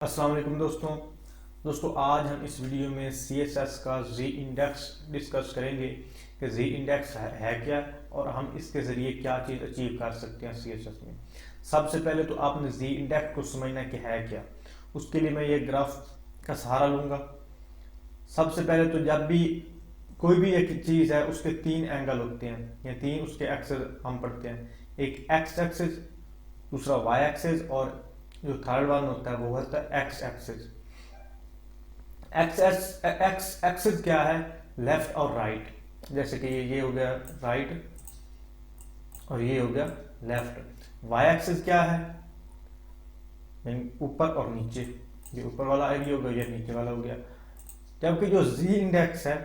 अस्सलाम वालेकुम दोस्तों आज हम इस वीडियो में CSS का जी इंडेक्स डिस्कस करेंगे कि जी इंडेक्स है क्या और हम इसके ज़रिए क्या चीज़ अचीव कर सकते हैं CSS में। सबसे पहले तो आपने जी इंडेक्स को समझना कि है क्या। उसके लिए मैं ये ग्राफ का सहारा लूँगा। सबसे पहले तो जब भी कोई भी एक चीज़ है उसके तीन एंगल होते हैं या तीन उसके एक्सेस हम पढ़ते हैं, एक एक्स एक्सेस, दूसरा वाई एक्सेस और जो थर्ड वन होता है वो होता है एक्स एक्सिस। एक्स एक्सिस क्या है? लेफ्ट और राइट। जैसे कि ये हो गया राइट और ये हो गया लेफ्ट। वाई एक्सिस क्या है? ऊपर और नीचे। ये ऊपर वाला ये हो गया, ये नीचे वाला हो गया। जबकि जो जी इंडेक्स है,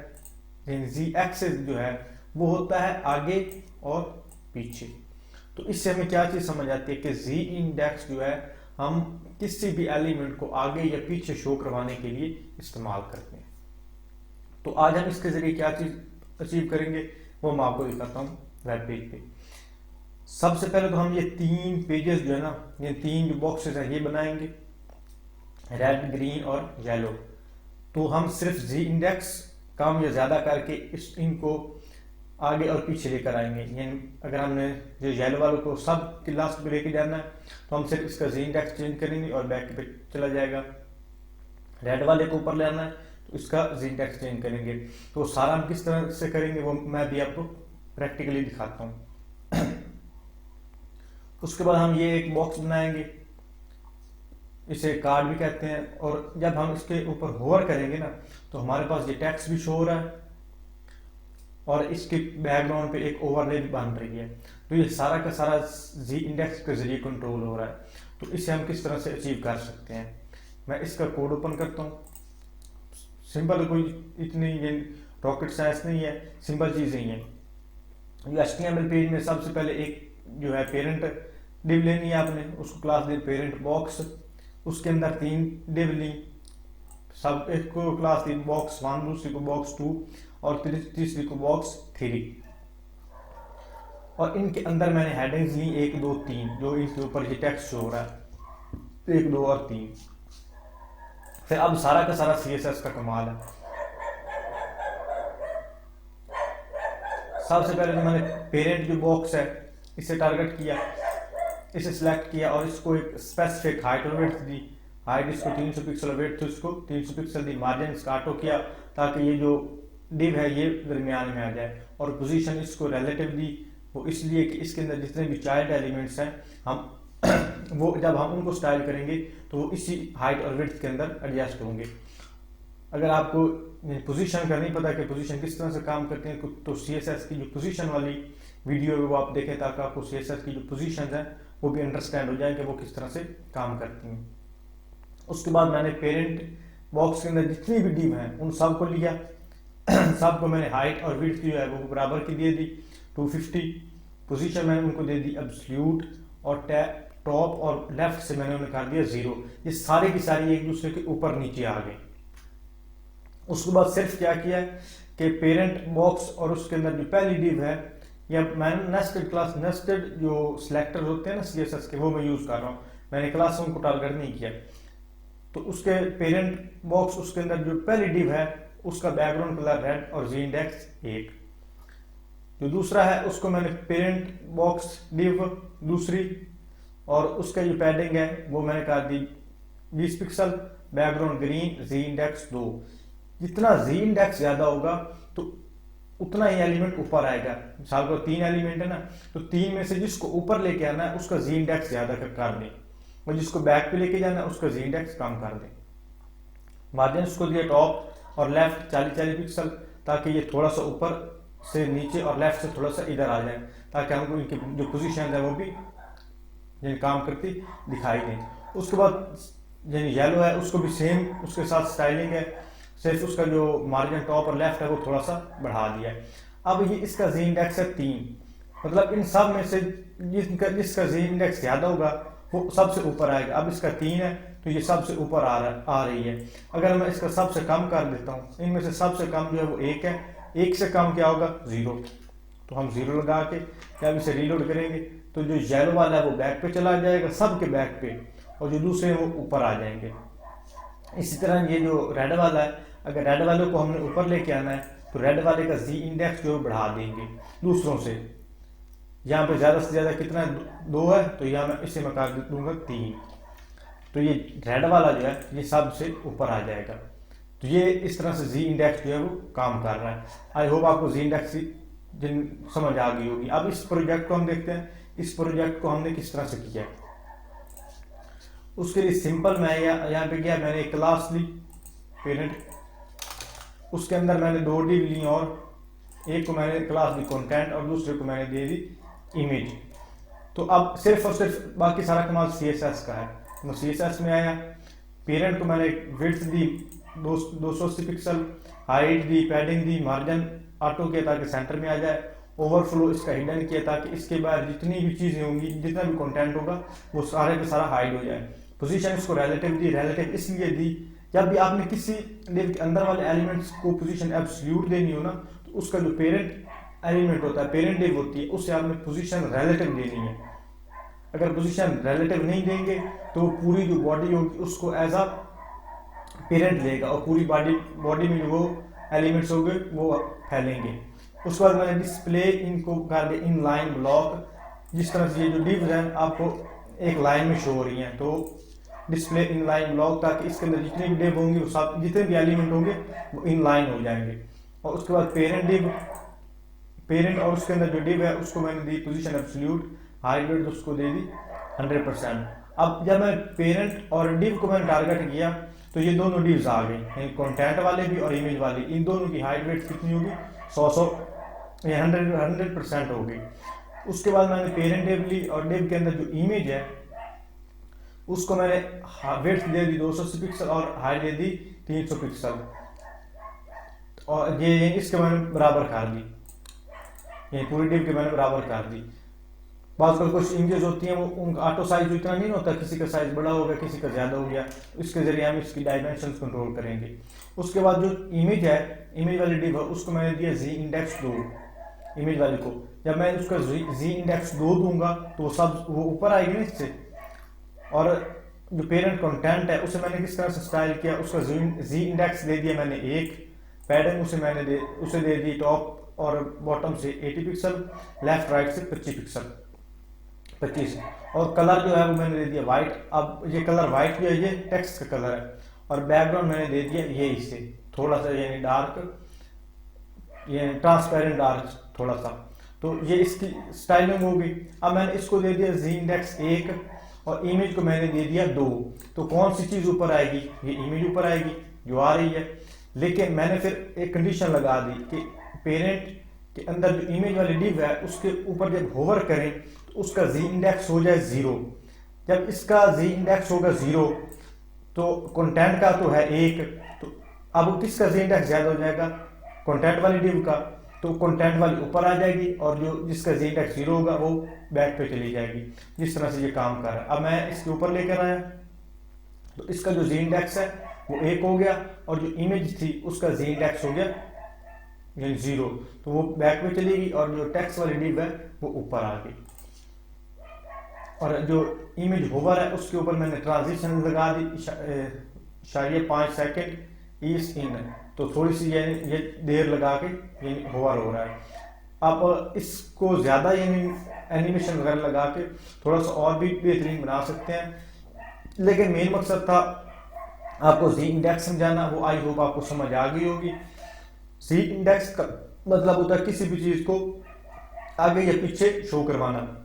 जी एक्सिस जो है वो होता है आगे और पीछे। तो इससे हमें क्या चीज़ समझ आती है कि जी इंडेक्स जो है हम किसी भी एलिमेंट को आगे या पीछे शो करवाने के लिए इस्तेमाल करते हैं। तो आज हम इसके जरिए क्या चीज़ अचीव करेंगे वो मैं आपको दिखाता हूँ वेब पेज पे। सबसे पहले तो हम ये तीन पेजेस जो है ना, ये तीन जो बॉक्सेस हैं ये बनाएंगे, रेड, ग्रीन और येलो। तो हम सिर्फ जी इंडेक्स कम या ज़्यादा करके इनको आगे और पीछे लेकर आएंगे। यानी अगर हमने जो येलो वालों को सब के लास्ट पे लेके जाना है तो हम सिर्फ इसका जी इंडेक्स चेंज करेंगे और बैक पे चला जाएगा। रेड वाले को ऊपर ले आना है तो इसका जी इंडेक्स चेंज करेंगे। तो सारा हम किस तरह से करेंगे वो मैं भी आपको प्रैक्टिकली दिखाता हूँ। उसके बाद हम ये एक बॉक्स बनाएंगे, इसे कार्ड भी कहते हैं, और जब हम इसके ऊपर होवर करेंगे ना तो हमारे पास ये टेक्स्ट भी शो हो रहा है और इसके बैकग्राउंड पे एक ओवरले भी बन रही है। तो ये सारा का सारा जी इंडेक्स के जरिए कंट्रोल हो रहा है। तो इसे हम किस तरह से अचीव कर सकते हैं, मैं इसका कोड ओपन करता हूँ। सिंपल, कोई इतनी ये रॉकेट साइंस नहीं है, सिंपल चीज़ें ही हैं। जो HTML पेज में सबसे पहले एक जो है पेरेंट डिव लेनी है आपने, उसको क्लास दे पेरेंट बॉक्स, उसके अंदर तीन डिव ली, सब एक को क्लास दी बॉक्स 1, दूसरी को बॉक्स 2 और तीसरी को बॉक्स 3। और इनके अंदर मैंने हेडिंग्स ली 1, 2, 3, जो इनके ऊपर ये टेक्स्ट शो हो रहा है 1, 2 और 3। फिर अब सारा का सारा CSS का कमाल है। सबसे पहले तो मैंने पेरेंट जो बॉक्स है इसे टारगेट किया, इसे सिलेक्ट किया और इसको एक स्पेसिफिक हाइट और विड्थ दी। हाइट इसको 300 पिक्सल और विड्थ इसको 300 पिक्सल दी। मार्जिन इसका ऑटो किया ताकि ये जो डिव है ये दरमियान में आ जाए। और पोजीशन इसको रिलेटिव दी, वो इसलिए कि इसके अंदर जितने भी चाइल्ड एलिमेंट्स हैं हम वो जब हम उनको स्टाइल करेंगे तो वो इसी हाइट और विड्थ के अंदर एडजस्ट होंगे। अगर आपको पोजीशन का नहीं पता कि पोजीशन किस तरह से काम करते हैं तो CSS की जो पोजीशन वाली वीडियो है वो आप देखें ताकि आपको CSS की जो पोजीशन है वो भी अंडरस्टैंड हो जाए कि वो किस तरह से काम करती हैं। उसके बाद मैंने पेरेंट बॉक्स के अंदर जितनी भी डिव हैं उन सब को लिया, सबको मैंने हाइट और विड्थ जो है वो बराबर की दे दी 250। पोजीशन मैंने उनको दे दी एब्सोल्यूट और टॉप और लेफ्ट से मैंने उन्हें कर दिया 0। ये सारे की सारी एक दूसरे के ऊपर नीचे आ गए। उसके बाद सिर्फ क्या किया कि पेरेंट बॉक्स और उसके अंदर जो पहली डिव है या मैंने नेस्टेड क्लास, नेस्टेड जो सिलेक्टर होते हैं ना CSS के वो मैं यूज़ कर रहा हूँ, मैंने क्लासों को टारगेट नहीं किया। तो उसके पेरेंट बॉक्स उसके अंदर जो पहली डिव है उसका बैकग्राउंड कलर रेड और जी इंडेक्स 1। जो दूसरा है उसको मैंने पेरेंट बॉक्स डिव दूसरी और उसका जो पैडिंग है वो मैंने कर दी 20 पिक्सल, बैकग्राउंड ग्रीन, जी इंडेक्स 2। जितना जी इंडेक्स ज़्यादा होगा तो उतना ही एलिमेंट ऊपर आएगा। मिसाल को 3 एलिमेंट है ना तो 3 में से जिसको ऊपर लेके आना है उसका जी इंडेक्स ज़्यादा कर दें और जिसको बैक पे लेके जाना है उसका जी इंडेक्स कम कर दें। मार्जिन उसको दिया टॉप और लेफ्ट 40-40 पिक्सल ताकि ये थोड़ा सा ऊपर से नीचे और लेफ्ट से थोड़ा सा इधर आ जाए ताकि हमको इनकी जो पोजीशन है वो भी यानी काम करती दिखाई दें। उसके बाद यानी येलो है उसको भी सेम उसके साथ स्टाइलिंग है, सिर्फ उसका जो मार्जिन टॉप और लेफ्ट है वो थोड़ा सा बढ़ा दिया है। अब ये इसका जी इंडेक्स है 3, मतलब इन सब में से जिसका जी इंडेक्स ज़्यादा होगा वो सबसे ऊपर आएगा। अब इसका 3 है तो ये सबसे ऊपर आ रही है। अगर मैं इसका सबसे कम कर देता हूँ, इनमें से सबसे कम जो है वो 1 है, 1 से कम क्या होगा 0। तो हम 0 लगा के जब इसे रीलोड करेंगे तो जो येलो वाला है वो बैक पे चला जाएगा, सब के बैक पे, और जो दूसरे हैं वो ऊपर आ जाएंगे। इसी तरह ये जो रेड वाला है, अगर रेड वाले को हमने ऊपर लेके आना है तो रेड वाले का जी इंडेक्स जो बढ़ा देंगे दूसरों से। यहाँ पे ज़्यादा से ज़्यादा कितना है, 2 है, तो यहाँ मैं इसे मैं कर दूंगा 3। तो ये रेड वाला जो है ये सबसे ऊपर आ जाएगा। तो ये इस तरह से जी इंडेक्स जो है वो काम कर रहा है। आई होप आपको जी इंडेक्स जिन समझ आ गई होगी। अब इस प्रोजेक्ट को हम देखते हैं, इस प्रोजेक्ट को हमने किस तरह से किया। उसके लिए सिंपल मैं यहाँ पे गया, मैंने एक क्लास ली पेरेंट, उसके अंदर मैंने 2 डिव ली और एक को मैंने क्लास दी कंटेंट और दूसरे को मैंने दे दी इमेज। तो अब सिर्फ और सिर्फ बाकी सारा कमाल CSS का है। तो मैं CSS में आया, पेरेंट को मैंने विड्थ दी 280 पिक्सल, हाइट दी, पैडिंग दी, मार्जिन ऑटो किया ताकि सेंटर में आ जाए, ओवरफ्लो इसका हिडन किया ताकि इसके बाद जितनी भी चीज़ें होंगी, जितना भी कंटेंट होगा वो सारे का सारा हाइड हो जाए। पोजीशन इसको रिलेटिव दी, रिलेटिव इसलिए दी जब भी आपने किसी डिव के अंदर वाले एलिमेंट्स को पोजीशन एब्सोल्यूट देनी हो ना, तो उसका जो पेरेंट एलिमेंट होता है, पेरेंट डिव होती है, उससे आपने पोजीशन रिलेटिव देनी है। अगर पोजीशन रिलेटिव नहीं देंगे तो वो पूरी जो बॉडी होगी उसको एज अ पेरेंट लेगा और पूरी बॉडी में जो वो एलिमेंट्स होंगे वो फैलेंगे। उसके बाद मैंने डिस्प्ले इनको कर दिया इन लाइन ब्लॉक, जिस तरह से ये जो डिव्स हैं आपको एक लाइन में शो हो रही हैं, तो डिस्प्ले इन लाइन ब्लॉक, ताकि इसके अंदर जितने भी डिव होंगे वो सब जितने भी एलिमेंट होंगे वो इन लाइन हो जाएंगे। और उसके बाद पेरेंट डिव, पेरेंट और उसके अंदर जो डिव है उसको मैंने दी पोजीशन एब्सोल्यूट, हाइट उसको दे दी 100%। अब जब मैं पेरेंट और डिव को मैंने टारगेट किया तो ये दोनों डिव्स आ गए, कंटेंट वाले भी और इमेज वाले, इन दोनों की हाइट वेट कितनी होगी 100% होगी। उसके बाद मैंने पेरेंट डिव ली और डिव के अंदर जो इमेज है उसको मैंने वेट दे दी 280 पिक्सल और हाइट दे दी 300 पिक्सल, और ये इसके मैंने बराबर कर दी, ये पूरी डिव के मैंने बराबर कर दी। बात कर कुछ इमेजेस होती हैं वो उनका ऑटो साइज इतना नहीं होता, किसी का साइज बड़ा हो गया, किसी का ज़्यादा हो गया, तो इसके जरिए हम इसकी डायमेंशंस कंट्रोल करेंगे। उसके बाद जो इमेज है, इमेज वाली डिव है, उसको मैंने दिया जी इंडेक्स 2 इमेज वाली को। जब मैं उसका जी इंडेक्स 2 दूंगा तो वो ऊपर आएगी ना इससे। और जो पेरेंट कंटेंट है उसे मैंने किस तरह से स्टाइल किया, उसका जी इंडेक्स दे दिया मैंने 1, पैडिंग उसे दे दी टॉप और बॉटम से 80 पिक्सल, लेफ्ट राइट से 25 पिक्सल 25, और कलर जो है वो मैंने दे दिया वाइट। अब ये कलर वाइट जो है ये टेक्स्ट का कलर है, और बैकग्राउंड मैंने दे दिया ये इसे थोड़ा सा यानी डार्क, ये ट्रांसपेरेंट डार्क थोड़ा सा, तो ये इसकी स्टाइलिंग होगी। अब मैंने इसको दे दिया जी इंडेक्स 1 और इमेज को मैंने दे दिया 2, तो कौन सी चीज़ ऊपर आएगी, ये इमेज ऊपर आएगी जो आ रही है। लेकिन मैंने फिर एक कंडीशन लगा दी कि पेरेंट के अंदर जो इमेज वाली डिव है उसके ऊपर जब होवर करें तो उसका जी इंडेक्स हो जाए 0। जब इसका जी इंडेक्स होगा 0 तो कंटेंट का तो है 1, तो अब किसका जी इंडेक्स ज़्यादा हो जाएगा, कंटेंट वाली डिव का, तो कंटेंट वाली ऊपर आ जाएगी और जो जिसका जी इंडेक्स 0 होगा वो बैक पे चली जाएगी। जिस तरह से ये काम कर रहा है। अब मैं इसके ऊपर लेकर आया तो इसका जो जी इंडेक्स है वो 1 हो गया और जो इमेज थी उसका जी इंडेक्स हो गया यानी 0, तो वो बैक पे चलेगी और जो टेक्स्ट वाली डिव है वो ऊपर आ गई। और जो इमेज होवर है उसके ऊपर मैंने ट्रांजिशन लगा दी, शायद 5 सेकेंड ईस्ट इन, तो थोड़ी सी ये देर लगा के यानी होवर हो रहा है। आप इसको ज़्यादा यानी एनिमेशन वगैरह लगा के थोड़ा सा और भी बेहतरीन बना सकते हैं, लेकिन मेन मकसद था आपको जी इंडेक्स समझाना, वो आई होप आपको समझ आ गई होगी। जी इंडेक्स का मतलब होता है किसी भी चीज़ को आगे या पीछे शो करवाना,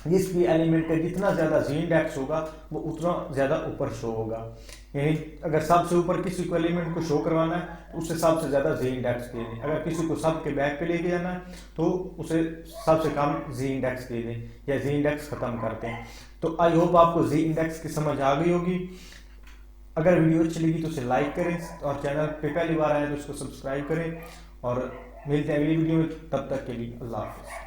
जिसकी एलिमेंट का जितना ज़्यादा जी इंडेक्स होगा वो उतना ज़्यादा ऊपर शो होगा। यानी अगर सबसे ऊपर किसी को एलिमेंट को शो करवाना है तो उसे सबसे ज़्यादा जी इंडेक्स दे दें, अगर किसी को सब के बैक पे लेके जाना है तो उसे सबसे कम जी इंडेक्स दे दें या जी इंडेक्स ख़त्म कर दें। तो आई होप आपको जी इंडेक्स की समझ आ गई होगी। अगर वीडियो अच्छी लगी तो उसे लाइक करें और चैनल पे पहली बार आए तो उसको सब्सक्राइब करें, और मिलते हैं अगली वीडियो में, तब तक के लिए अल्लाह हाफ़िज़।